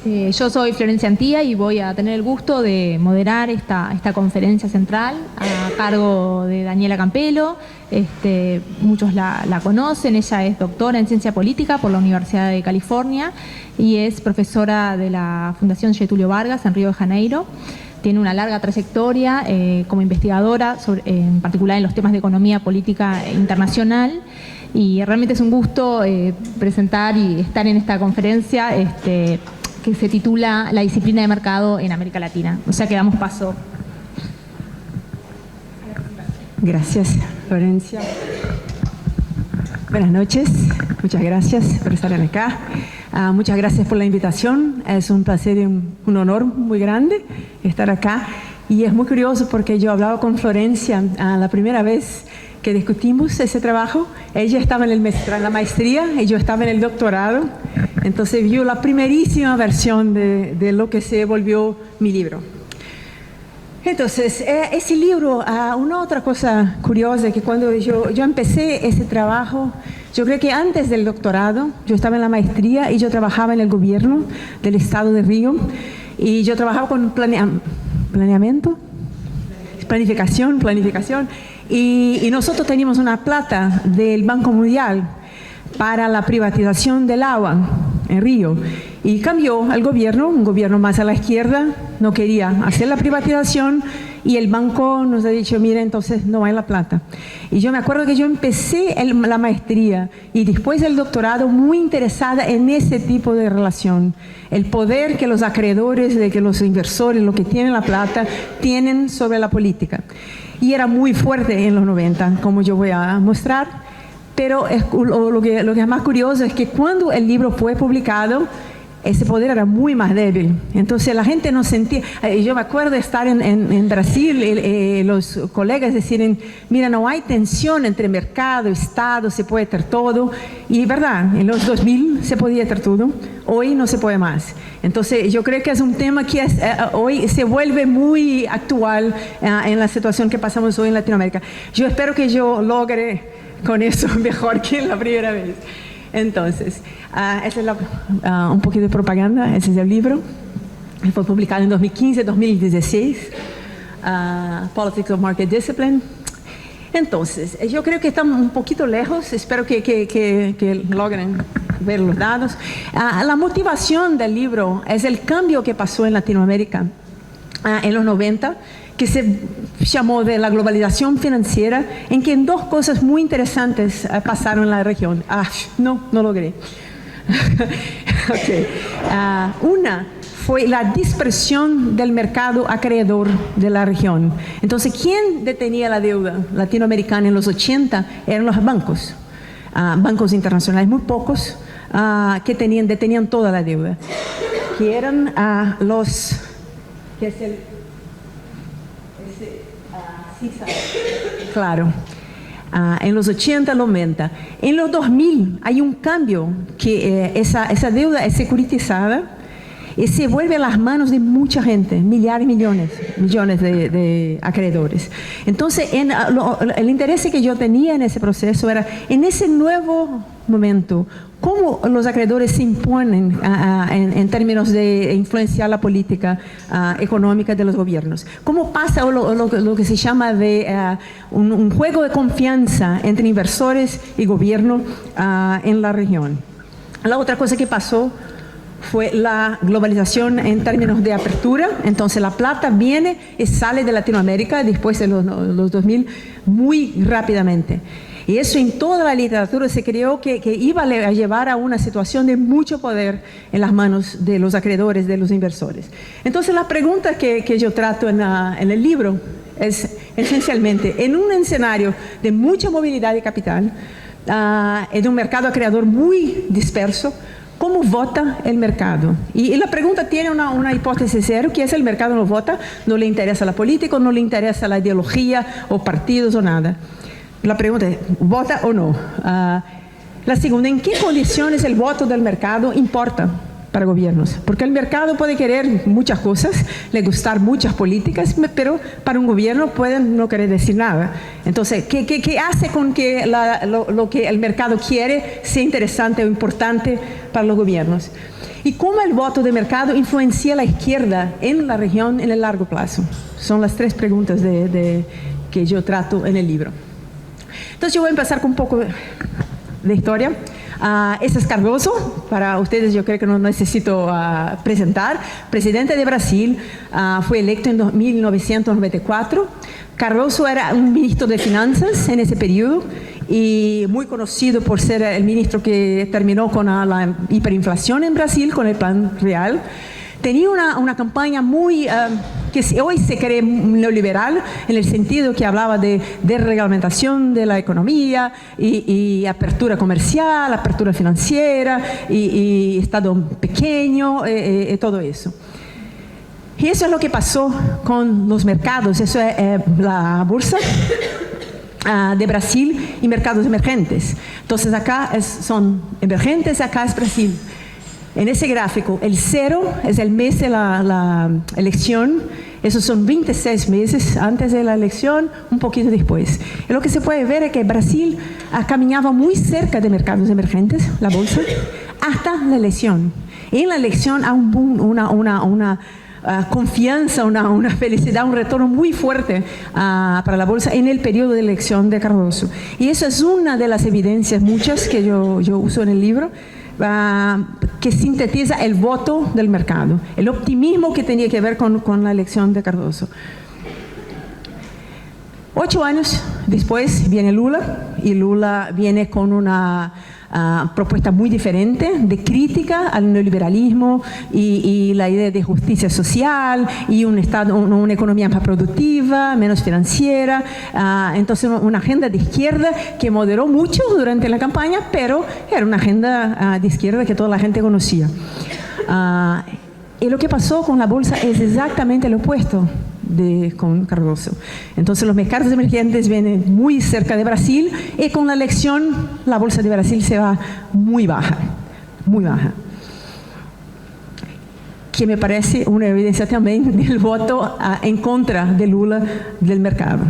Yo soy Florencia Antía y voy a tener el gusto de moderar esta conferencia central a cargo de Daniela Campelo. Muchos la conocen, ella es doctora en Ciencia Política por la Universidad de California y es profesora de la Fundación Getúlio Vargas en Río de Janeiro. Tiene una larga trayectoria como investigadora, en particular en los temas de economía política internacional. Y realmente es un gusto presentar y estar en esta conferencia que se titula La disciplina de mercado en América Latina. O sea que damos paso. Gracias, Florencia. Buenas noches, muchas gracias por estar acá. Muchas gracias por la invitación. Es un placer y un honor muy grande estar acá. Y es muy curioso porque yo hablaba con Florencia la primera vez que discutimos ese trabajo. Ella estaba en la maestría y yo estaba en el doctorado. Entonces vio la primerísima versión de lo que se volvió mi libro. Entonces, ese libro, una otra cosa curiosa es que cuando yo empecé ese trabajo, yo creo que antes del doctorado, yo estaba en la maestría y yo trabajaba en el gobierno del estado de Río y yo trabajaba con planificación y nosotros teníamos una plata del Banco Mundial para la privatización del agua en Río. Y cambió el gobierno, un gobierno más a la izquierda, no quería hacer la privatización y el banco nos ha dicho, mira, entonces no hay la plata. Y yo me acuerdo que yo empecé la maestría y después el doctorado muy interesada en ese tipo de relación. El poder que los acreedores, de que los inversores, los que tienen la plata, tienen sobre la política. Y era muy fuerte en los 90, como yo voy a mostrar. Pero lo que es más curioso es que cuando el libro fue publicado, ese poder era muy más débil. Entonces la gente no sentía. Yo me acuerdo de estar en Brasil, los colegas decían, mira, no hay tensión entre mercado, Estado, se puede hacer todo. Y verdad, en los 2000 se podía hacer todo, hoy no se puede más. Entonces yo creo que es un tema que hoy se vuelve muy actual en la situación que pasamos hoy en Latinoamérica. Yo espero que yo logre con eso mejor que la primera vez. Entonces, esa es un poquito de propaganda. Ese es el libro. Fue publicado en 2015-2016. Politics of Market Discipline. Entonces, yo creo que estamos un poquito lejos. Espero que logren ver los datos. La motivación del libro es el cambio que pasó en Latinoamérica en los 90, que se llamó de la globalización financiera, en que dos cosas muy interesantes pasaron en la región. No logré. Okay. Una fue la dispersión del mercado acreedor de la región. Entonces, ¿quién detenía la deuda latinoamericana en los 80? Eran los bancos, bancos internacionales, muy pocos, que detenían toda la deuda, que eran que es el claro, en los 80, 90. En los 2000 hay un cambio que esa deuda es securitizada y se vuelve a las manos de mucha gente, millones de acreedores. Entonces, el interés que yo tenía en ese proceso era, en ese nuevo momento, cómo los acreedores se imponen en términos de influenciar la política económica de los gobiernos. Cómo pasa lo que se llama de un juego de confianza entre inversores y gobierno en la región. La otra cosa que pasó fue la globalización en términos de apertura. Entonces la plata viene y sale de Latinoamérica después de los 2000 muy rápidamente. Y eso en toda la literatura se creó que iba a llevar a una situación de mucho poder en las manos de los acreedores, de los inversores. Entonces la pregunta que yo trato en el libro es esencialmente, en un escenario de mucha movilidad de capital, en un mercado acreedor muy disperso, ¿cómo vota el mercado? Y la pregunta tiene una hipótesis cero, que es el mercado no vota, no le interesa la política, no le interesa la ideología o partidos o nada. La pregunta es, ¿vota o no? La segunda, ¿en qué condiciones el voto del mercado importa? para gobiernos, porque el mercado puede querer muchas cosas, le gustar muchas políticas, pero para un gobierno pueden no querer decir nada. Entonces, ¿qué hace con que lo que el mercado quiere sea interesante o importante para los gobiernos? Y cómo el voto de mercado influencia a la izquierda en la región en el largo plazo. Son las 3 preguntas que yo trato en el libro. Entonces, yo voy a empezar con un poco de historia. Ese es Cardoso, para ustedes yo creo que no necesito presentar. Presidente de Brasil, fue electo en 1994. Cardoso era un ministro de Finanzas en ese periodo y muy conocido por ser el ministro que terminó con la hiperinflación en Brasil, con el Plan Real. Tenía una campaña muy, que hoy se cree neoliberal, en el sentido que hablaba de reglamentación de la economía y apertura comercial, apertura financiera y Estado pequeño, todo eso. Y eso es lo que pasó con los mercados, eso es la bolsa de Brasil y mercados emergentes. Entonces acá son emergentes, acá es Brasil. En ese gráfico, el 0 es el mes de la elección, esos son 26 meses antes de la elección, un poquito después. Y lo que se puede ver es que Brasil caminaba muy cerca de mercados emergentes, la bolsa, hasta la elección. Y en la elección hay una confianza, una felicidad, un retorno muy fuerte para la bolsa en el periodo de elección de Cardoso. Y eso es una de las evidencias, muchas que yo uso en el libro, que sintetiza el voto del mercado, el optimismo que tenía que ver con la elección de Cardoso. 8 años después viene Lula, y Lula viene con una propuesta muy diferente de crítica al neoliberalismo y la idea de justicia social y un Estado, una economía más productiva, menos financiera. Entonces una agenda de izquierda que moderó mucho durante la campaña, pero era una agenda de izquierda que toda la gente conocía. Y lo que pasó con la bolsa es exactamente lo opuesto con Cardoso. Entonces los mercados emergentes vienen muy cerca de Brasil y con la elección la bolsa de Brasil se va muy baja, que me parece una evidencia también del voto en contra de Lula del mercado.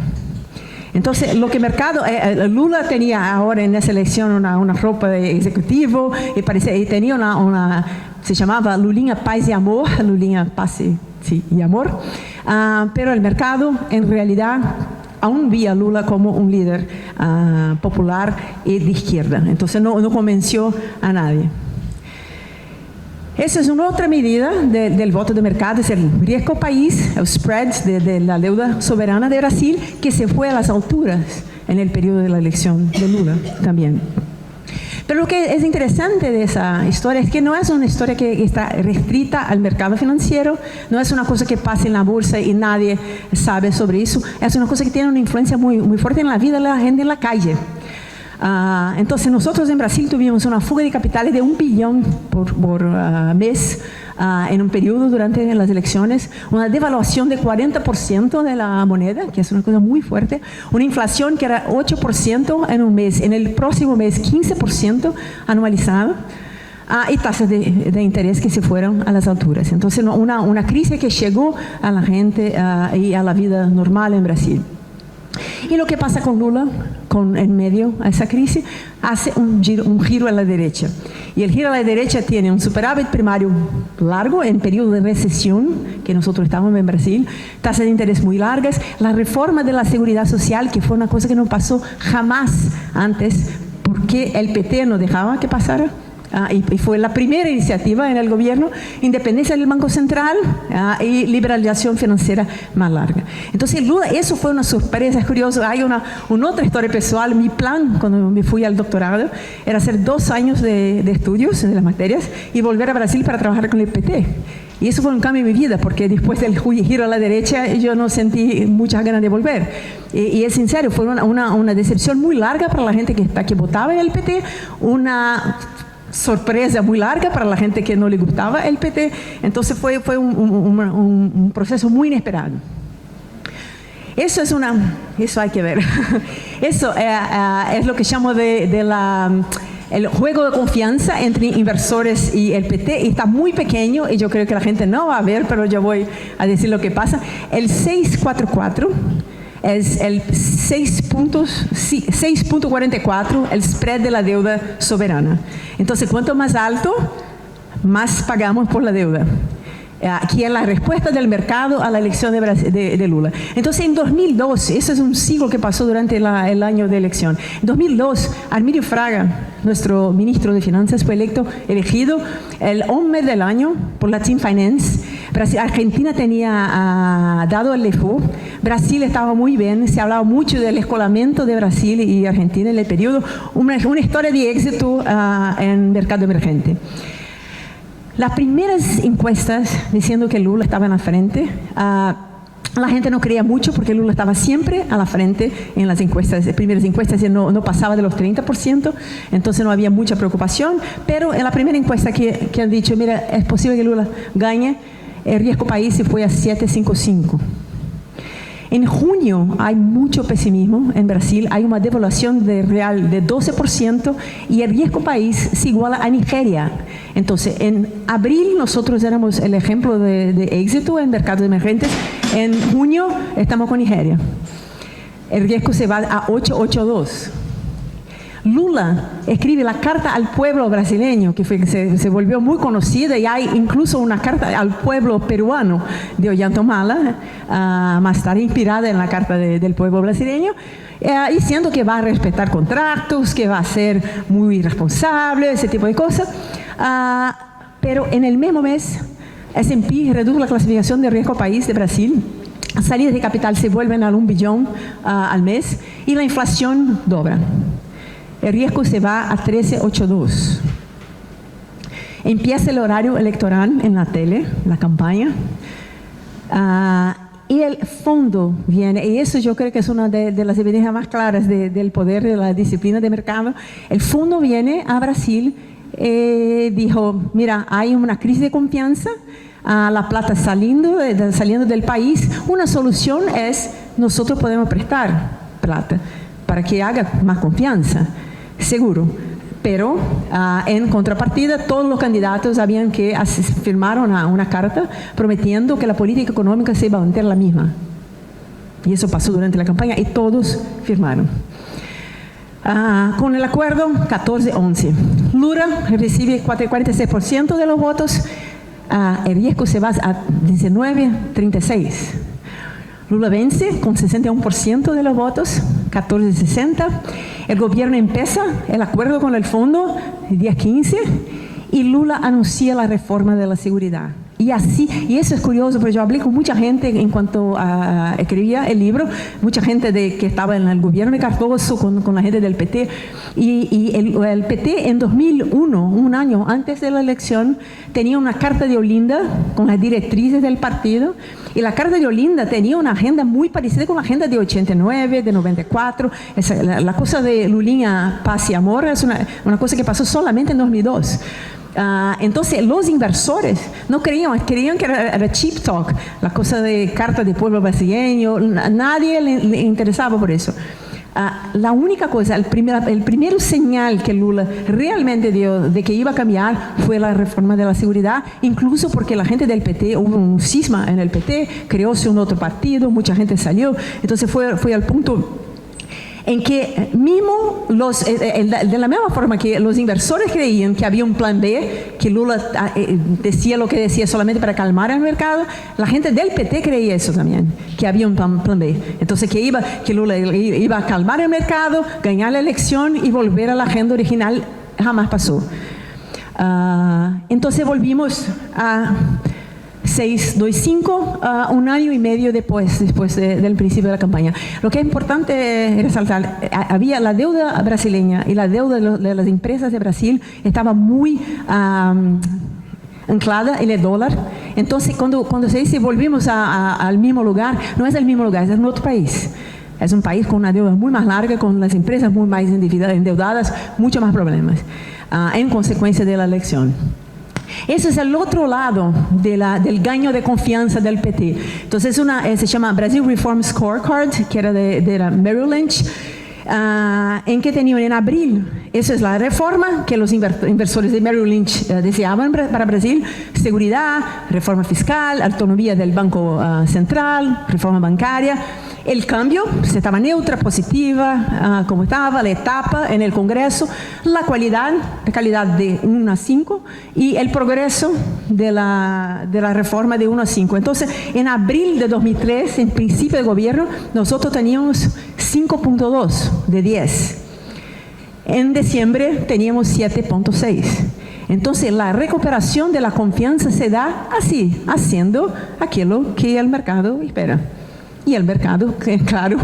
Entonces, lo que el mercado, Lula tenía ahora en esa elección una ropa de ejecutivo y tenía se llamaba Lulinha Paz y Amor, Lulinha Paz y Amor, pero el mercado en realidad aún veía a Lula como un líder popular y de izquierda, entonces no convenció a nadie. Esa es una otra medida del voto de mercado, es el riesgo país, el spread de la deuda soberana de Brasil, que se fue a las alturas en el periodo de la elección de Lula también. Pero lo que es interesante de esa historia es que no es una historia que está restrita al mercado financiero, no es una cosa que pasa en la bolsa y nadie sabe sobre eso, es una cosa que tiene una influencia muy fuerte en la vida de la gente en la calle. Entonces nosotros en Brasil tuvimos una fuga de capitales de 1 billón por mes en un periodo durante las elecciones, una devaluación de 40% de la moneda, que es una cosa muy fuerte, una inflación que era 8% en un mes, en el próximo mes 15% anualizado, y tasas de interés que se fueron a las alturas. Entonces una crisis que llegó a la gente y a la vida normal en Brasil. Y lo que pasa con Lula, en medio a esa crisis, hace un giro a la derecha. Y el giro a la derecha tiene un superávit primario largo en periodo de recesión, que nosotros estábamos en Brasil, tasas de interés muy largas, la reforma de la seguridad social, que fue una cosa que no pasó jamás antes, porque el PT no dejaba que pasara. Y fue la primera iniciativa en el gobierno, independencia del Banco Central y liberalización financiera más larga. Entonces, Lula, eso fue una sorpresa, es curioso. Hay una otra historia personal. Mi plan, cuando me fui al doctorado, era hacer 2 años de estudios de las materias y volver a Brasil para trabajar con el PT. Y eso fue un cambio en mi vida, porque después del giro a la derecha yo no sentí muchas ganas de volver. Y es sincero, fue una decepción muy larga para la gente que votaba en el PT, una sorpresa muy larga para la gente que no le gustaba el PT. Entonces fue un proceso muy inesperado. Eso hay que ver. Eso es lo que llamo de el juego de confianza entre inversores y el PT está muy pequeño y yo creo que la gente no va a ver, pero yo voy a decir lo que pasa. El 644 es el 6.44 el spread de la deuda soberana. Entonces, cuanto más alto, más pagamos por la deuda. Aquí es la respuesta del mercado a la elección de Lula. Entonces, en 2002, ese es un siglo que pasó durante el año de elección. En 2002, Arminio Fraga, nuestro ministro de Finanzas, fue elegido el hombre del año por la Team Finance. Argentina tenía dado el default. Brasil estaba muy bien. Se hablaba mucho del escolamiento de Brasil y Argentina en el periodo. Una historia de éxito en mercado emergente. Las primeras encuestas diciendo que Lula estaba en la frente, la gente no creía mucho porque Lula estaba siempre a la frente en las encuestas, primeras encuestas, no pasaba de los 30%, entonces no había mucha preocupación, pero en la primera encuesta que han dicho, mira, es posible que Lula gane, el riesgo país se fue a 7,55. En junio hay mucho pesimismo en Brasil, hay una devaluación de real de 12% y el riesgo país se iguala a Nigeria. Entonces, en abril nosotros éramos el ejemplo de éxito en mercados emergentes, en junio estamos con Nigeria. El riesgo se va a 8,82. Lula escribe la carta al pueblo brasileño, que se volvió muy conocida, y hay incluso una carta al pueblo peruano de Ollanta-Humala, más tarde inspirada en la carta del pueblo brasileño, diciendo que va a respetar contratos, que va a ser muy responsable, ese tipo de cosas. Pero en el mismo mes, S&P redujo la clasificación de riesgo país de Brasil. Salidas de capital se vuelven a 1 billón al mes y la inflación dobra. El riesgo se va a 13,82. Empieza el horario electoral en la tele, la campaña, y el fondo viene, y eso yo creo que es una de las evidencias más claras del poder de la disciplina de mercado. El fondo viene a Brasil, dijo, mira, hay una crisis de confianza, la plata saliendo del país, una solución es, nosotros podemos prestar plata para que haga más confianza. Seguro, pero en contrapartida todos los candidatos habían que firmar una carta prometiendo que la política económica se iba a mantener la misma. Y eso pasó durante la campaña y todos firmaron. Con el acuerdo 14-11. Lula recibe 46% de los votos, el riesgo se va a 19-36. Lula vence con 61% de los votos, 14-60. El gobierno empieza el acuerdo con el fondo el día 15 y Lula anuncia la reforma de la seguridad. Y eso es curioso, porque yo hablé con mucha gente en cuanto escribía el libro, mucha gente que estaba en el gobierno de Cardoso, con la gente del PT. Y el PT en 2001, un año antes de la elección, tenía una carta de Olinda con las directrices del partido. Y la carta de Olinda tenía una agenda muy parecida con la agenda de 89, de 94. La cosa de Lulinha, paz y amor es una cosa que pasó solamente en 2002. Entonces los inversores no creían que era cheap talk, la cosa de carta de pueblo brasileño, nadie le interesaba por eso. La única cosa, el primer señal que Lula realmente dio de que iba a cambiar fue la reforma de la seguridad, incluso porque la gente del PT, hubo un cisma en el PT, creóse un otro partido, mucha gente salió, entonces fue al punto en que mismo de la misma forma que los inversores creían que había un plan B, que Lula decía lo que decía solamente para calmar el mercado, la gente del PT creía eso también, que había un plan B. Entonces que Lula iba a calmar el mercado, ganar la elección y volver a la agenda original, jamás pasó. Entonces volvimos a 625, un año y medio después del principio de la campaña. Lo que es importante resaltar, había la deuda brasileña y la deuda de las empresas de Brasil estaba muy anclada en el dólar. Entonces, cuando se dice volvimos al mismo lugar, no es el mismo lugar, es en otro país. Es un país con una deuda muy más larga, con las empresas muy más endeudadas, muchos más problemas, en consecuencia de la elección. Ese es el otro lado del gaño de confianza del PT. Entonces se llama Brazil Reform Scorecard, que era de Merrill Lynch. en que tenían en abril, esa es la reforma que los inversores de Merrill Lynch deseaban para Brasil: seguridad, reforma fiscal, autonomía del Banco Central, reforma bancaria. El cambio, se estaba neutra, positiva, como estaba, la etapa en el Congreso, la calidad de 1 a 5 y el progreso de la reforma de 1 a 5. Entonces, en abril de 2003, en principio de gobierno, nosotros teníamos 5.2 de 10. En diciembre teníamos 7.6. Entonces, la recuperación de la confianza se da así, haciendo aquello que el mercado espera. Y el mercado, claro,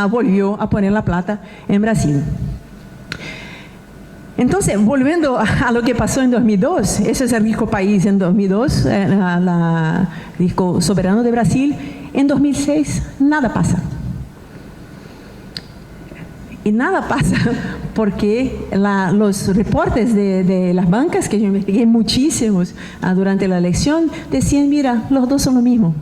volvió a poner la plata en Brasil. Entonces, volviendo a lo que pasó en 2002, ese es el rico país en 2002, rico soberano de Brasil. En 2006, nada pasa. Y nada pasa porque los reportes de las bancas, que yo investigué muchísimos durante la elección, decían: mira, los dos son lo mismo.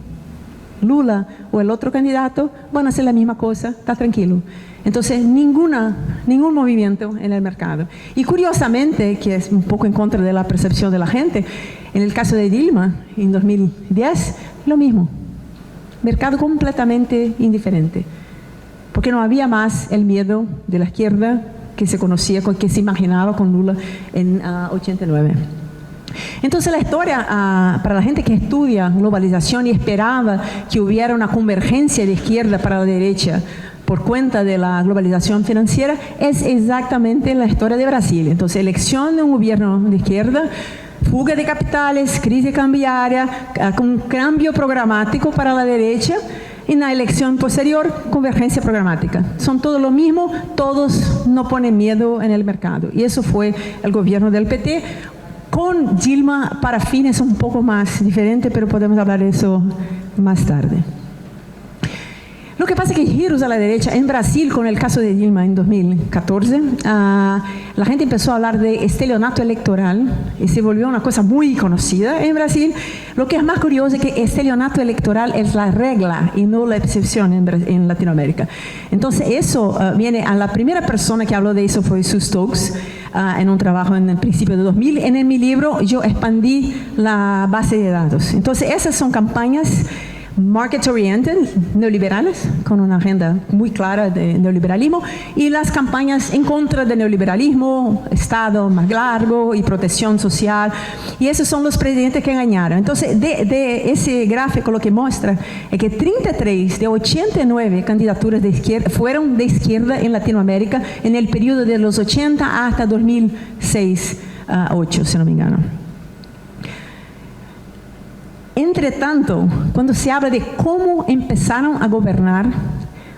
Lula o el otro candidato van a hacer la misma cosa, está tranquilo. Entonces, ningún movimiento en el mercado. Y curiosamente, que es un poco en contra de la percepción de la gente, en el caso de Dilma, en 2010, lo mismo. Mercado completamente indiferente. Porque no había más el miedo de la izquierda que se conocía, que se imaginaba con Lula en 89. Entonces, la historia, para la gente que estudia globalización y esperaba que hubiera una convergencia de izquierda para la derecha por cuenta de la globalización financiera, es exactamente la historia de Brasil. Entonces, elección de un gobierno de izquierda, fuga de capitales, crisis cambiaria, con cambio programático para la derecha. En la elección posterior, convergencia programática. Son todos lo mismo, todos no ponen miedo en el mercado. Y eso fue el gobierno del PT. Con Dilma, para fines un poco más diferente, pero podemos hablar de eso más tarde. Lo que pasa es que giros a la derecha en Brasil, con el caso de Dilma en 2014, la gente empezó a hablar de estelionato electoral y se volvió una cosa muy conocida en Brasil. Lo que es más curioso es que estelionato electoral es la regla y no la excepción en Latinoamérica. Entonces, eso viene a la primera persona que habló de eso fue Sue Stokes, en un trabajo en el principio de 2000. En mi libro yo expandí la base de datos. Entonces, esas son campañas market-oriented, neoliberales, con una agenda muy clara de neoliberalismo, y las campañas en contra del neoliberalismo, Estado más largo y protección social, y esos son los presidentes que ganaron. Entonces, de ese gráfico lo que muestra es que 33 de 89 candidaturas de izquierda fueron de izquierda en Latinoamérica en el periodo de los 80 hasta 2006-2008, si no me engano. Entre tanto, cuando se habla de cómo empezaron a gobernar,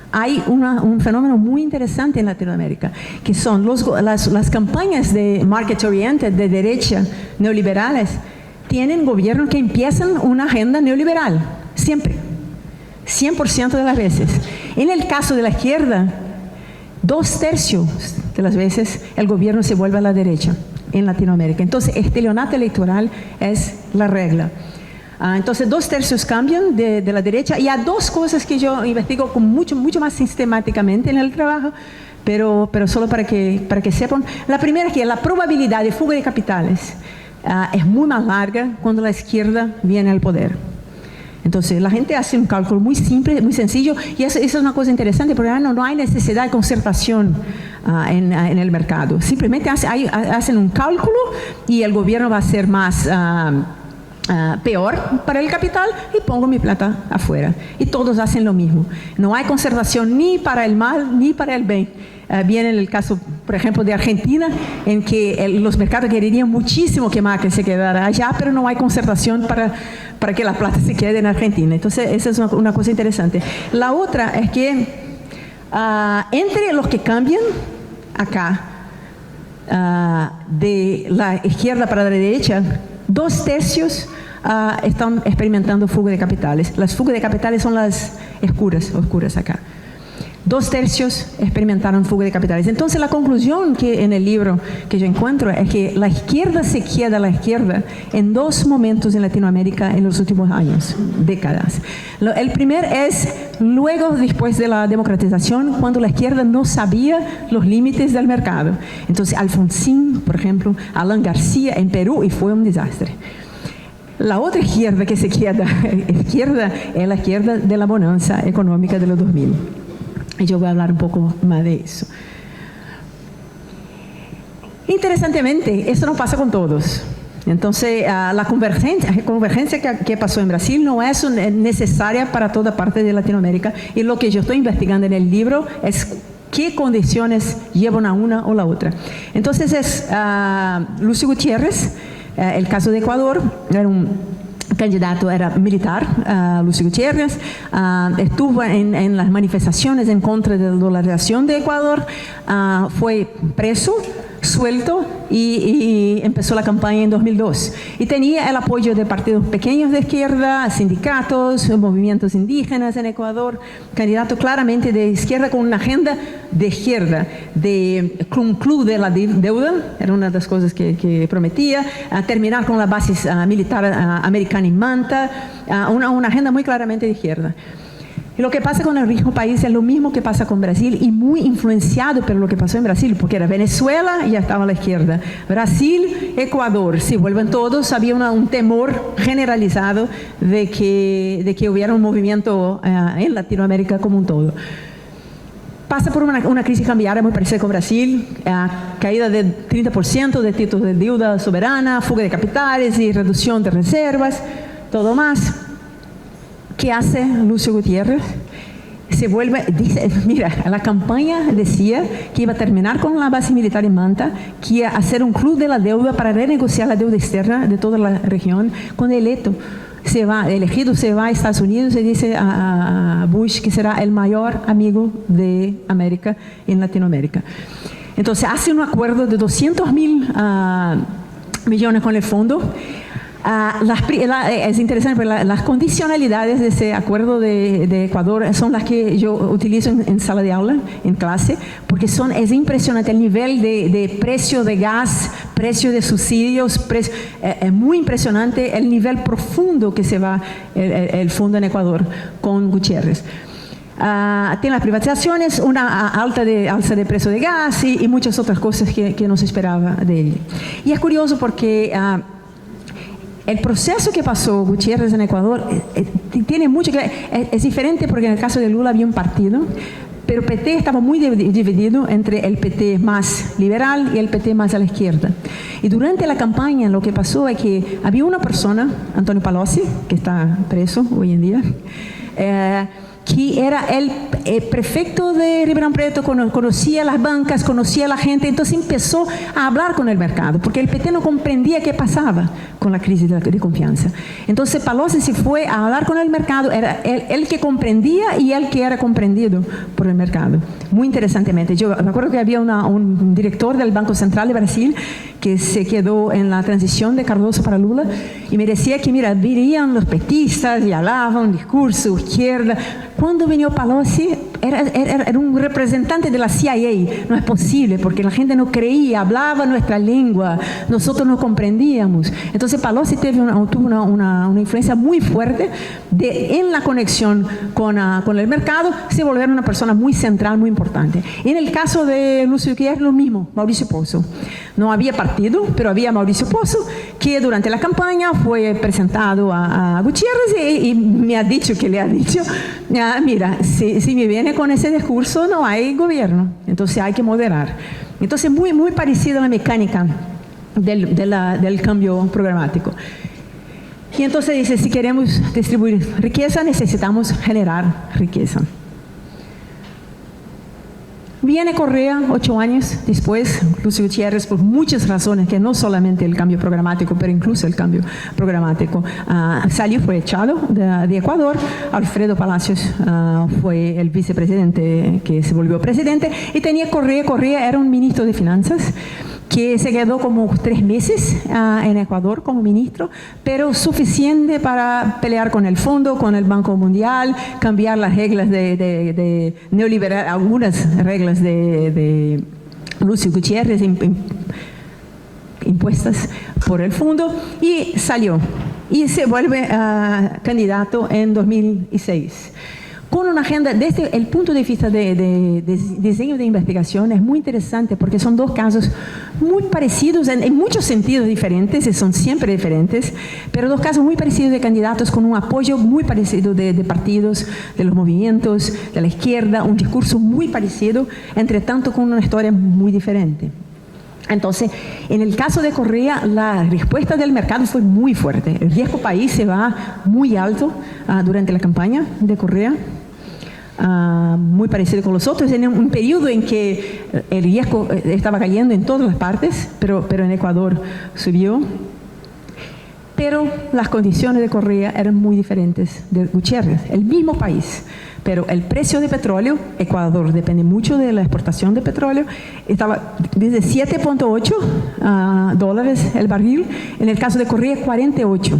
hay un fenómeno muy interesante en Latinoamérica, que son las campañas de market oriented, de derecha, neoliberales, tienen gobiernos que empiezan una agenda neoliberal, siempre, 100% de las veces. En el caso de la izquierda, 2/3 de las veces el gobierno se vuelve a la derecha en Latinoamérica. Entonces, estelionato electoral es la regla. Entonces, 2/3 cambian de la derecha, y hay dos cosas que yo investigo con mucho más sistemáticamente en el trabajo, pero solo para que sepan. La primera es que la probabilidad de fuga de capitales es muy más larga cuando la izquierda viene al poder. Entonces, la gente hace un cálculo muy simple, muy sencillo, y eso es una cosa interesante, porque no hay necesidad de concertación en el mercado. Simplemente hacen un cálculo y el gobierno va a ser más peor para el capital y pongo mi plata afuera. Y todos hacen lo mismo. No hay conservación ni para el mal ni para el bien. Viene el caso, por ejemplo, de Argentina, en que los mercados querían muchísimo que Macri se quedara allá, pero no hay conservación para que la plata se quede en Argentina. Entonces, esa es una cosa interesante. La otra es que entre los que cambian acá, de la izquierda para la derecha, 2/3 están experimentando fuga de capitales. Las fugas de capitales son las oscuras acá. 2/3 experimentaron fuga de capitales. Entonces la conclusión que en el libro que yo encuentro es que la izquierda se queda a la izquierda en dos momentos en Latinoamérica en los últimos años, décadas. El primer es luego, después de la democratización, cuando la izquierda no sabía los límites del mercado. Entonces Alfonsín, por ejemplo, Alan García en Perú, y fue un desastre. La otra izquierda que se queda izquierda es la izquierda de la bonanza económica de los 2000. Y yo voy a hablar un poco más de eso. Interesantemente, esto no pasa con todos. Entonces, la convergencia que pasó en Brasil no es necesaria para toda parte de Latinoamérica. Y lo que yo estoy investigando en el libro es qué condiciones llevan a una o la otra. Entonces, es Lúcio Gutiérrez, el caso de Ecuador, era un candidato, era militar, Lúcio Gutiérrez, estuvo en las manifestaciones en contra de la dolarización de Ecuador, fue preso, suelto y empezó la campaña en 2002. Y tenía el apoyo de partidos pequeños de izquierda, sindicatos, movimientos indígenas en Ecuador, candidato claramente de izquierda con una agenda de izquierda, de un club de la deuda, era una de las cosas que prometía, terminar con la base militar americana en Manta, una agenda muy claramente de izquierda. Y lo que pasa con el rico país es lo mismo que pasa con Brasil y muy influenciado por lo que pasó en Brasil, porque era Venezuela y ya estaba a la izquierda. Brasil, Ecuador, si vuelven todos, había un temor generalizado de que hubiera un movimiento en Latinoamérica como un todo. Pasa por una crisis cambiaria muy parecida con Brasil, caída de 30% de títulos de deuda soberana, fuga de capitales y reducción de reservas, todo más. ¿Qué hace Lúcio Gutiérrez? Se vuelve, dice, mira, la campaña decía que iba a terminar con la base militar en Manta, que iba a hacer un club de la deuda para renegociar la deuda externa de toda la región. Cuando elegido se va a Estados Unidos y dice a Bush que será el mayor amigo de América en Latinoamérica. Entonces hace un acuerdo de 200.000 millones con el fondo. Es interesante porque las condicionalidades de ese acuerdo de Ecuador son las que yo utilizo en sala de aula, en clase, porque es impresionante el nivel de precio de gas, precio de subsidios, es muy impresionante el nivel profundo que se va el fondo en Ecuador con Gutiérrez. Tiene las privatizaciones, una alza de precio de gas y muchas otras cosas que no se esperaba de él. Y es curioso porque el proceso que pasó Gutiérrez en Ecuador tiene mucho que es diferente porque en el caso de Lula había un partido, pero el PT estaba muy dividido entre el PT más liberal y el PT más a la izquierda. Y durante la campaña lo que pasó es que había una persona, Antonio Palocci, que está preso hoy en día, que era el prefecto de Ribeirão Preto, conocía las bancas, conocía a la gente, entonces empezó a hablar con el mercado, porque el PT no comprendía qué pasaba con la crisis de confianza. Entonces Palocci se fue a hablar con el mercado, era él que comprendía y él que era comprendido por el mercado. Muy interesantemente, yo me acuerdo que había un director del Banco Central de Brasil que se quedó en la transición de Cardoso para Lula y me decía que, mira, virían los petistas y hablaban discurso, izquierda. Cuando vino Palocci, era un representante de la CIA. No es posible, porque la gente no creía, hablaba nuestra lengua, nosotros no comprendíamos. Entonces Palocci tuvo una influencia muy fuerte en la conexión con el mercado, se volvió una persona muy central, muy importante. En el caso de Lúcio Gutiérrez, lo mismo, Mauricio Pozo. No había partido, pero había Mauricio Pozo, que durante la campaña fue presentado a Gutiérrez y me ha dicho que le ha dicho, mira, si me viene con ese discurso no hay gobierno, entonces hay que moderar. Entonces muy parecida a la mecánica del cambio programático. Y entonces dice, si queremos distribuir riqueza, necesitamos generar riqueza. Viene Correa 8 años después, Lúcio Gutiérrez, por muchas razones, que no solamente el cambio programático, pero incluso el cambio programático, fue echado de Ecuador. Alfredo Palacios fue el vicepresidente que se volvió presidente, y tenía Correa era un ministro de finanzas que se quedó como 3 meses en Ecuador como ministro, pero suficiente para pelear con el fondo, con el Banco Mundial, cambiar las reglas de neoliberal, algunas reglas de Lúcio Gutiérrez impuestas por el fondo, y salió. Y se vuelve candidato en 2006. Con una agenda, desde el punto de vista de diseño de investigación, es muy interesante porque son dos casos muy parecidos, en muchos sentidos diferentes, y son siempre diferentes, pero dos casos muy parecidos de candidatos con un apoyo muy parecido de partidos, de los movimientos, de la izquierda, un discurso muy parecido, entre tanto con una historia muy diferente. Entonces, en el caso de Correa, la respuesta del mercado fue muy fuerte. El riesgo país se va muy alto durante la campaña de Correa, muy parecido con los otros, en un periodo en que el riesgo estaba cayendo en todas las partes, pero en Ecuador subió. Pero las condiciones de Correa eran muy diferentes de Gutiérrez, el mismo país. Pero el precio de petróleo, Ecuador depende mucho de la exportación de petróleo, estaba desde 7.8 dólares el barril, en el caso de Correa 48.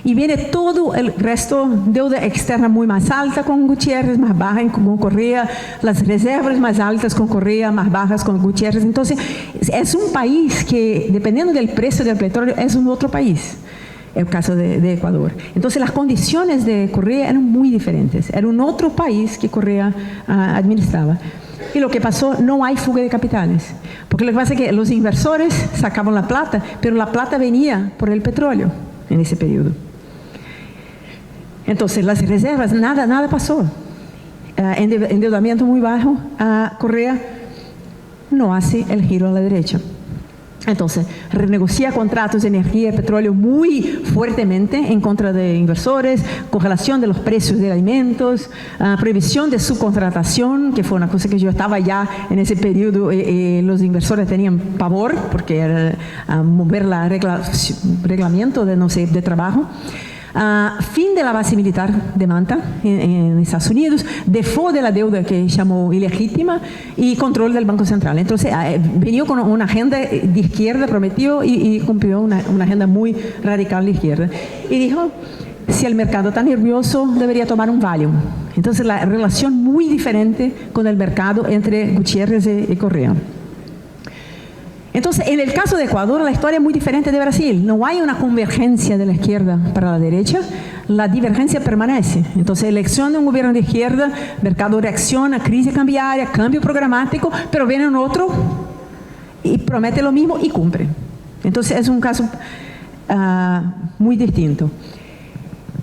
Y viene todo el resto, deuda externa muy más alta con Gutiérrez, más baja con Correa, las reservas más altas con Correa, más bajas con Gutiérrez. Entonces, es un país que, dependiendo del precio del petróleo, es un otro país. El caso de Ecuador. Entonces, las condiciones de Correa eran muy diferentes. Era un otro país que Correa administraba. Y lo que pasó, no hay fuga de capitales. Porque lo que pasa es que los inversores sacaban la plata, pero la plata venía por el petróleo en ese periodo. Entonces, las reservas, nada pasó. Endeudamiento muy bajo. Correa no hace el giro a la derecha. Entonces, renegocia contratos de energía y petróleo muy fuertemente en contra de inversores, congelación de los precios de alimentos, prohibición de subcontratación, que fue una cosa que yo estaba ya en ese periodo, los inversores tenían pavor, porque era mover el reglamento de trabajo. Fin de la base militar de Manta en Estados Unidos, default de la deuda que llamó ilegítima y control del Banco Central. Entonces, venía con una agenda de izquierda, prometió y cumplió una agenda muy radical de izquierda. Y dijo, si el mercado está nervioso, debería tomar un Valium. Entonces, la relación muy diferente con el mercado entre Gutiérrez y Correa. Entonces, en el caso de Ecuador, la historia es muy diferente de Brasil. No hay una convergencia de la izquierda para la derecha, la divergencia permanece. Entonces, elección de un gobierno de izquierda, mercado reacciona, crisis cambiaria, cambio programático, pero viene un otro y promete lo mismo y cumple. Entonces, es un caso muy distinto.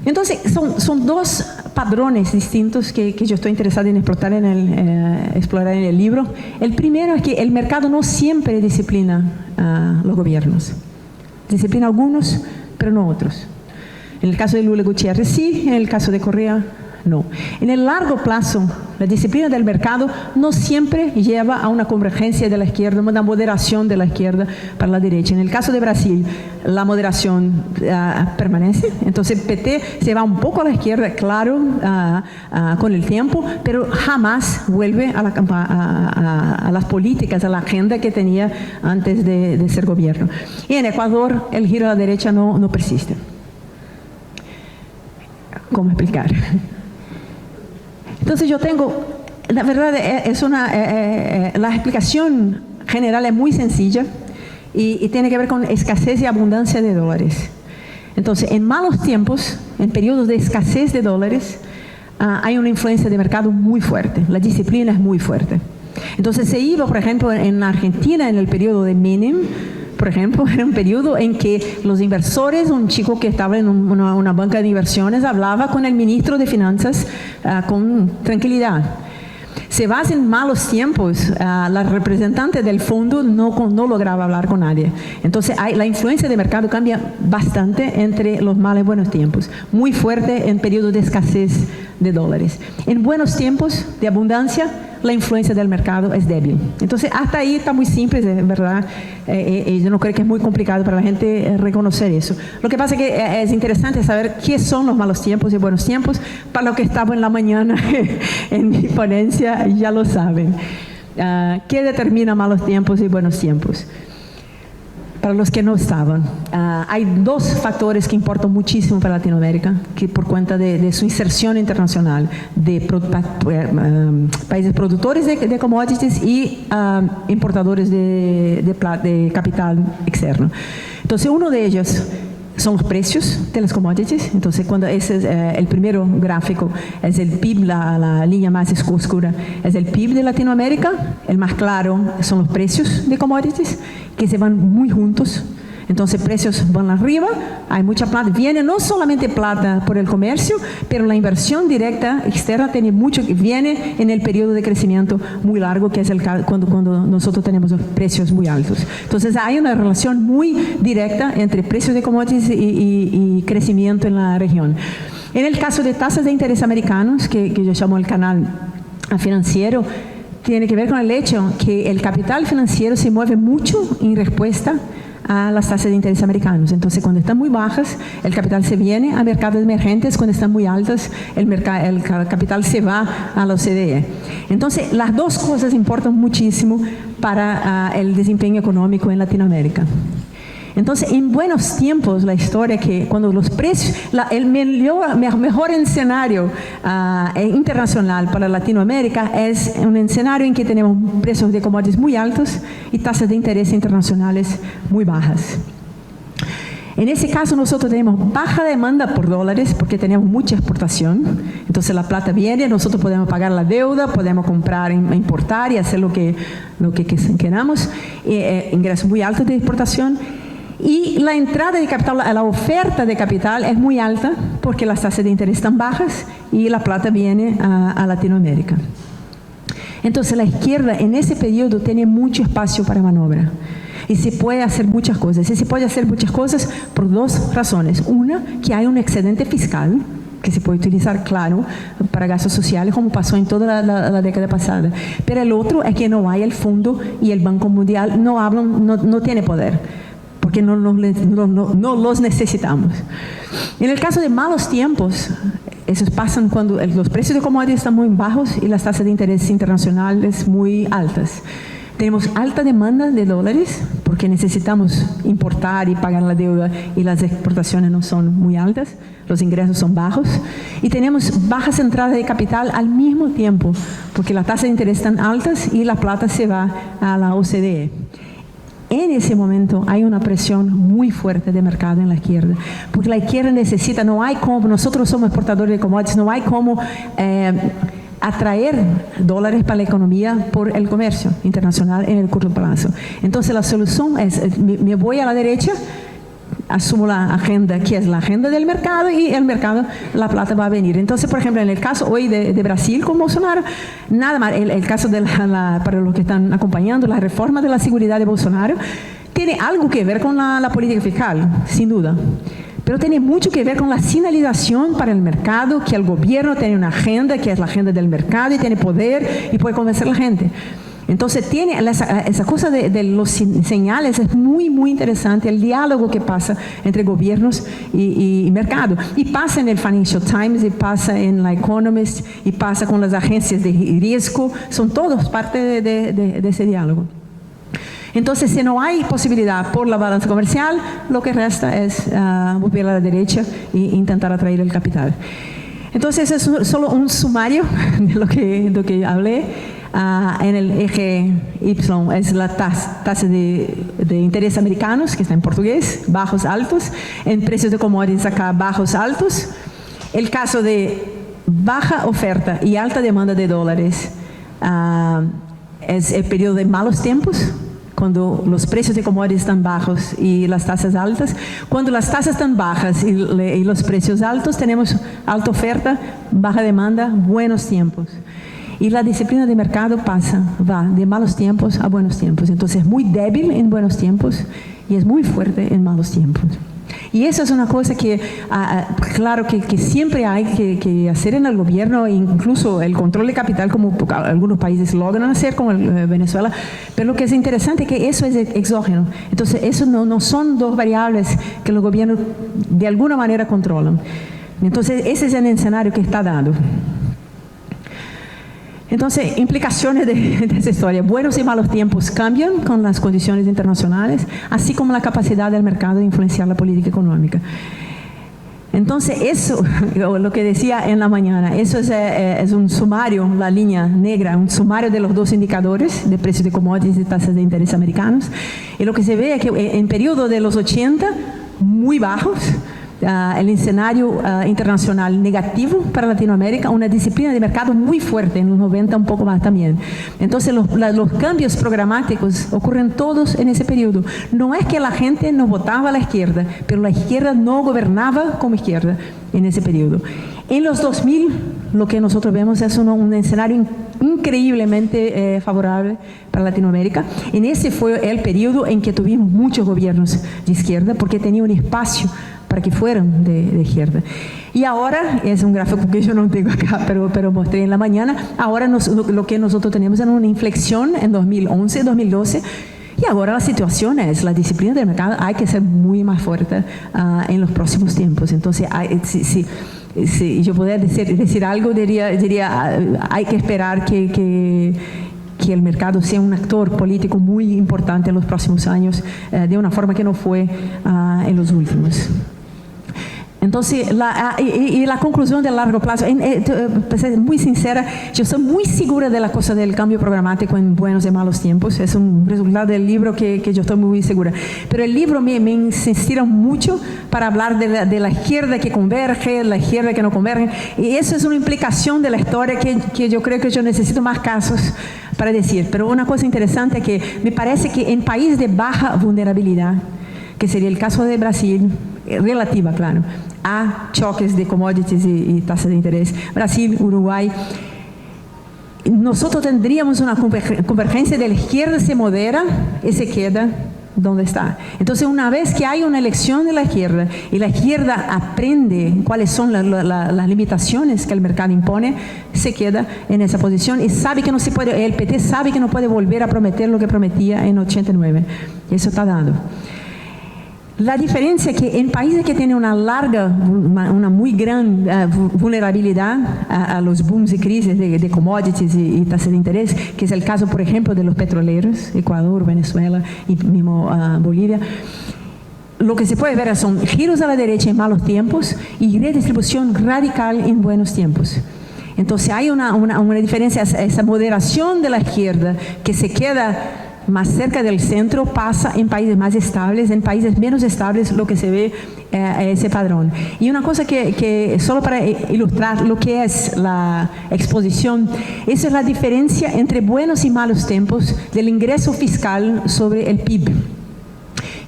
Entonces, son dos padrones distintos que yo estoy interesada en explorar en el libro. El primero es que el mercado no siempre disciplina a los gobiernos. Disciplina a algunos, pero no a otros. En el caso de Lula Gutiérrez sí, en el caso de Correa no. En el largo plazo, la disciplina del mercado no siempre lleva a una convergencia de la izquierda, una moderación de la izquierda para la derecha. En el caso de Brasil, la moderación permanece. Entonces, PT se va un poco a la izquierda, claro, con el tiempo, pero jamás vuelve a las políticas, a la agenda que tenía antes de ser gobierno. Y en Ecuador, el giro a la derecha no persiste. ¿Cómo explicar? Entonces yo tengo, la verdad la explicación general es muy sencilla y tiene que ver con escasez y abundancia de dólares. Entonces, en malos tiempos, en periodos de escasez de dólares, hay una influencia de mercado muy fuerte, la disciplina es muy fuerte. Entonces se iba, por ejemplo, en Argentina, en el periodo de Menem, por ejemplo, era un periodo en que los inversores, un chico que estaba en una banca de inversiones, hablaba con el ministro de Finanzas con tranquilidad. Se va en malos tiempos, la representante del fondo no lograba hablar con nadie. Entonces, la influencia de mercado cambia bastante entre los malos y buenos tiempos. Muy fuerte en periodos de escasez de dólares. En buenos tiempos de abundancia, la influencia del mercado es débil. Entonces, hasta ahí está muy simple, ¿verdad? Yo no creo que es muy complicado para la gente reconocer eso. Lo que pasa es que es interesante saber qué son los malos tiempos y buenos tiempos. Para lo que estaba en la mañana en mi ponencia, ya lo saben. ¿Qué determina malos tiempos y buenos tiempos? para los que no estaban, hay dos factores que importan muchísimo para Latinoamérica, que por cuenta de su inserción internacional de países productores de commodities y importadores de capital externo. Entonces, uno de ellos son los precios de las commodities. Entonces, cuando ese es el primero gráfico, es el PIB, la línea más oscura, es el PIB de Latinoamérica. El más claro son los precios de commodities, que se van muy juntos. Entonces, precios van arriba, hay mucha plata. Viene no solamente plata por el comercio, pero la inversión directa externa tiene mucho, viene en el periodo de crecimiento muy largo, que es cuando nosotros tenemos los precios muy altos. Entonces, hay una relación muy directa entre precios de commodities y crecimiento en la región. En el caso de tasas de interés americanos, que yo llamo el canal financiero, tiene que ver con el hecho que el capital financiero se mueve mucho en respuesta a las tasas de interés americanos. Entonces, cuando están muy bajas, el capital se viene a mercados emergentes. Cuando están muy altas, el capital se va a la OCDE. Entonces, las dos cosas importan muchísimo para el desempeño económico en Latinoamérica. Entonces, en buenos tiempos, la historia que cuando los precios, el mejor escenario internacional para Latinoamérica es un escenario en que tenemos precios de commodities muy altos y tasas de interés internacionales muy bajas. En ese caso, nosotros tenemos baja demanda por dólares porque tenemos mucha exportación. Entonces, la plata viene, nosotros podemos pagar la deuda, podemos comprar, importar y hacer lo que queramos. Ingresos muy altos de exportación. Y la entrada de capital, la oferta de capital es muy alta porque las tasas de interés están bajas y la plata viene a Latinoamérica. Entonces, la izquierda en ese periodo tiene mucho espacio para maniobra. Y se puede hacer muchas cosas. Y se puede hacer muchas cosas por dos razones. Una, que hay un excedente fiscal que se puede utilizar, claro, para gastos sociales, como pasó en toda la década pasada. Pero el otro es que no hay el fondo y el Banco Mundial no tiene poder, porque no los necesitamos. En el caso de malos tiempos, esos pasan cuando los precios de commodities están muy bajos y las tasas de interés internacionales muy altas. Tenemos alta demanda de dólares porque necesitamos importar y pagar la deuda y las exportaciones no son muy altas, los ingresos son bajos y tenemos bajas entradas de capital al mismo tiempo porque las tasas de interés están altas y la plata se va a la OCDE. En ese momento hay una presión muy fuerte de mercado en la izquierda, porque la izquierda necesita, no hay como, nosotros somos exportadores de commodities, no hay como atraer dólares para la economía por el comercio internacional en el corto plazo. Entonces la solución es, me voy a la derecha, asumo la agenda que es la agenda del mercado y el mercado, la plata va a venir. Entonces, por ejemplo, en el caso hoy de Brasil con Bolsonaro, nada más, el caso de para los que están acompañando, la reforma de la seguridad de Bolsonaro, tiene algo que ver con la política fiscal, sin duda. Pero tiene mucho que ver con la señalización para el mercado, que el gobierno tiene una agenda, que es la agenda del mercado y tiene poder y puede convencer a la gente. Entonces, tiene esa cosa de los señales, es muy, muy interesante, el diálogo que pasa entre gobiernos y mercado. Y pasa en el Financial Times, y pasa en la Economist, y pasa con las agencias de riesgo, son todos parte de ese diálogo. Entonces, si no hay posibilidad por la balanza comercial, lo que resta es volver a la derecha e intentar atraer el capital. Entonces, es solo un sumario de lo que hablé. En el eje Y es la tasa de interés americanos, que está en portugués, bajos, altos. En precios de commodities acá, bajos, altos. El caso de baja oferta y alta demanda de dólares es el periodo de malos tiempos, cuando los precios de commodities están bajos y las tasas altas. Cuando las tasas están bajas y los precios altos, tenemos alta oferta, baja demanda, buenos tiempos. Y la disciplina de mercado va de malos tiempos a buenos tiempos. Entonces es muy débil en buenos tiempos y es muy fuerte en malos tiempos. Y eso es una cosa que, claro, que siempre hay que hacer en el gobierno, incluso el control de capital, como algunos países logran hacer, como Venezuela. Pero lo que es interesante es que eso es exógeno. Entonces, eso no son dos variables que los gobiernos de alguna manera controlan. Entonces, ese es el escenario que está dado. Entonces, implicaciones de esa historia. Buenos y malos tiempos cambian con las condiciones internacionales, así como la capacidad del mercado de influenciar la política económica. Entonces, eso, lo que decía en la mañana, eso es un sumario, la línea negra, un sumario de los dos indicadores de precios de commodities y tasas de interés americanos. Y lo que se ve es que en periodo de los 80, muy bajos, el escenario internacional negativo para Latinoamérica, una disciplina de mercado muy fuerte, en los 90 un poco más también. Entonces los cambios programáticos ocurren todos en ese periodo. No es que la gente no votaba a la izquierda, pero la izquierda no gobernaba como izquierda en ese periodo. En los 2000, lo que nosotros vemos es un escenario increíblemente favorable para Latinoamérica. En ese fue el periodo en que tuvimos muchos gobiernos de izquierda, porque tenía un espacio para que fueran de izquierda. Y ahora, es un gráfico que yo no tengo acá, pero mostré en la mañana, ahora lo que nosotros tenemos es una inflexión en 2011, 2012, y ahora la situación es, la disciplina del mercado hay que ser muy más fuerte en los próximos tiempos. Entonces, si yo pudiera decir algo, diría hay que esperar que el mercado sea un actor político muy importante en los próximos años, de una forma que no fue en los últimos. Entonces, la conclusión de largo plazo, para ser muy sincera, yo soy muy segura de la cosa del cambio programático en buenos y malos tiempos. Es un resultado del libro que yo estoy muy segura. Pero el libro me insistieron mucho para hablar de la izquierda que converge, la izquierda que no converge. Y eso es una implicación de la historia que yo creo que yo necesito más casos para decir. Pero una cosa interesante es que me parece que en países de baja vulnerabilidad, que sería el caso de Brasil, relativa, claro, a choques de commodities y tasas de interés, Brasil, Uruguay, nosotros tendríamos una convergencia de la izquierda, se modera y se queda donde está. Entonces, una vez que hay una elección de la izquierda y la izquierda aprende cuáles son las limitaciones que el mercado impone, se queda en esa posición y sabe que no se puede, el PT sabe que no puede volver a prometer lo que prometía en 89. Eso está dado. La diferencia es que en países que tienen una muy gran vulnerabilidad a los booms y crisis de commodities y tasas de interés, que es el caso, por ejemplo, de los petroleros, Ecuador, Venezuela y mismo Bolivia, lo que se puede ver son giros a la derecha en malos tiempos y redistribución radical en buenos tiempos. Entonces hay una diferencia, esa moderación de la izquierda que se queda más cerca del centro pasa en países más estables, en países menos estables lo que se ve ese padrón. Y una cosa que solo para ilustrar lo que es la exposición, esa es la diferencia entre buenos y malos tiempos del ingreso fiscal sobre el PIB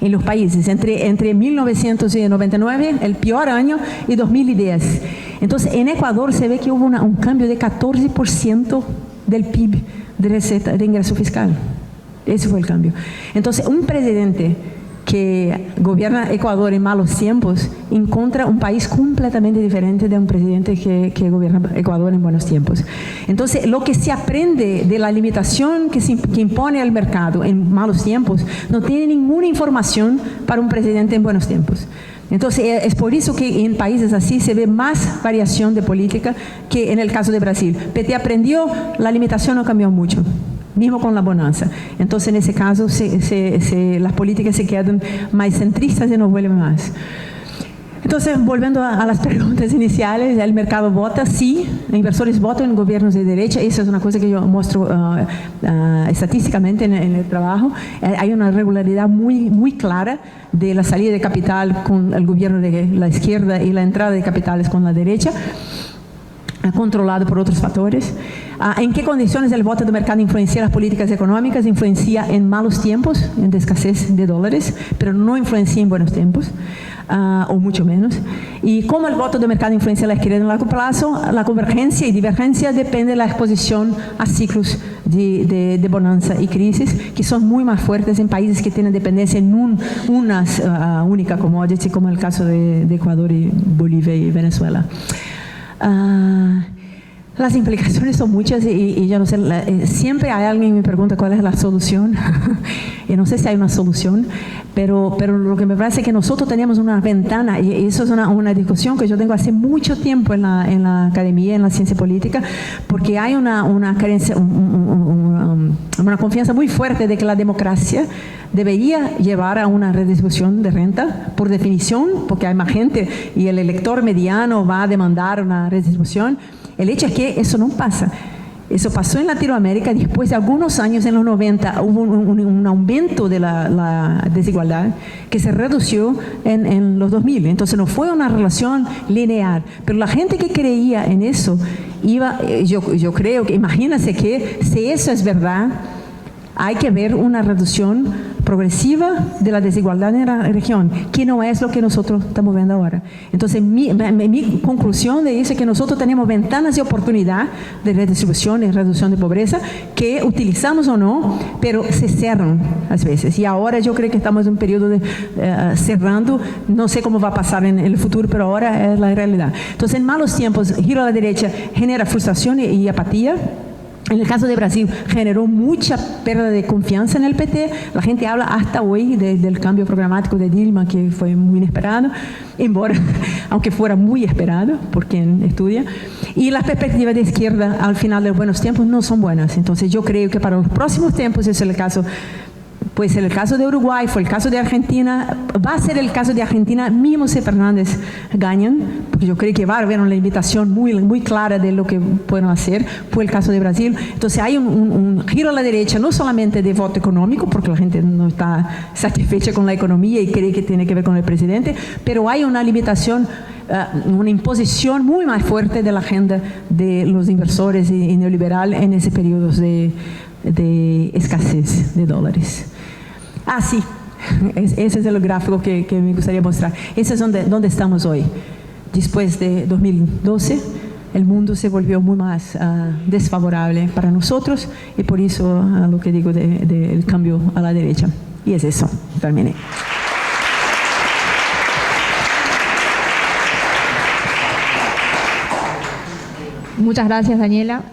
en los países, entre 1999, el peor año, y 2010. Entonces, en Ecuador se ve que hubo un cambio de 14% del PIB de receta de ingreso fiscal. Ese fue el cambio. Entonces, un presidente que gobierna Ecuador en malos tiempos encuentra un país completamente diferente de un presidente que gobierna Ecuador en buenos tiempos. Entonces, lo que se aprende de la limitación que impone el mercado en malos tiempos no tiene ninguna información para un presidente en buenos tiempos. Entonces, es por eso que en países así se ve más variación de política que en el caso de Brasil. PT aprendió, la limitación no cambió mucho, mismo con la bonanza. Entonces, en ese caso, las políticas se quedan más centristas y no vuelven más. Entonces, volviendo a las preguntas iniciales, el mercado vota, sí, inversores votan en gobiernos de derecha, eso es una cosa que yo muestro estadísticamente en el trabajo. Hay una regularidad muy clara de la salida de capital con el gobierno de la izquierda y la entrada de capitales con la derecha, controlado por otros factores. ¿En qué condiciones el voto de mercado influencia las políticas económicas? Influencia en malos tiempos, en escasez de dólares, pero no influencia en buenos tiempos, o mucho menos. Y cómo el voto de mercado influencia la izquierda en largo plazo, la convergencia y divergencia depende de la exposición a ciclos de bonanza y crisis, que son muy más fuertes en países que tienen dependencia en una única commodity, como el caso de Ecuador y Bolivia y Venezuela. Las implicaciones son muchas y yo no sé, siempre hay alguien que me pregunta cuál es la solución. Y no sé si hay una solución, pero lo que me parece es que nosotros tenemos una ventana, y eso es una discusión que yo tengo hace mucho tiempo en la academia, en la ciencia política, porque hay una carencia, una confianza muy fuerte de que la democracia debería llevar a una redistribución de renta, por definición, porque hay más gente y el elector mediano va a demandar una redistribución. El hecho es que eso no pasa. Eso pasó en Latinoamérica. Después de algunos años, en los 90, hubo un aumento de la desigualdad que se redució en los 2000. Entonces no fue una relación lineal. Pero la gente que creía en eso, yo creo que, imagínense que si eso es verdad, hay que ver una reducción progresiva de la desigualdad en la región, que no es lo que nosotros estamos viendo ahora. Entonces, mi conclusión de eso es que nosotros tenemos ventanas de oportunidad de redistribución y reducción de pobreza que utilizamos o no, pero se cierran a veces. Y ahora yo creo que estamos en un periodo de cerrando, no sé cómo va a pasar en el futuro, pero ahora es la realidad. Entonces, en malos tiempos, giro a la derecha genera frustración y apatía. En el caso de Brasil, generó mucha pérdida de confianza en el PT. La gente habla hasta hoy del cambio programático de Dilma, que fue muy inesperado, aunque fuera muy esperado por quien estudia. Y las perspectivas de izquierda al final de los buenos tiempos no son buenas. Entonces yo creo que para los próximos tiempos, ese es el caso. Pues el caso de Uruguay, fue el caso de Argentina, va a ser el caso de Argentina, mismo si Fernández ganan, porque yo creo que va a haber una invitación muy clara de lo que pueden hacer, fue el caso de Brasil. Entonces hay un giro a la derecha, no solamente de voto económico, porque la gente no está satisfecha con la economía y cree que tiene que ver con el presidente, pero hay una limitación, una imposición muy más fuerte de la agenda de los inversores y neoliberal en ese periodo de escasez de dólares. Ah, sí, ese es el gráfico que me gustaría mostrar. Ese es donde estamos hoy. Después de 2012, el mundo se volvió muy más desfavorable para nosotros y por eso lo que digo del cambio a la derecha. Y es eso, terminé. Muchas gracias, Daniela.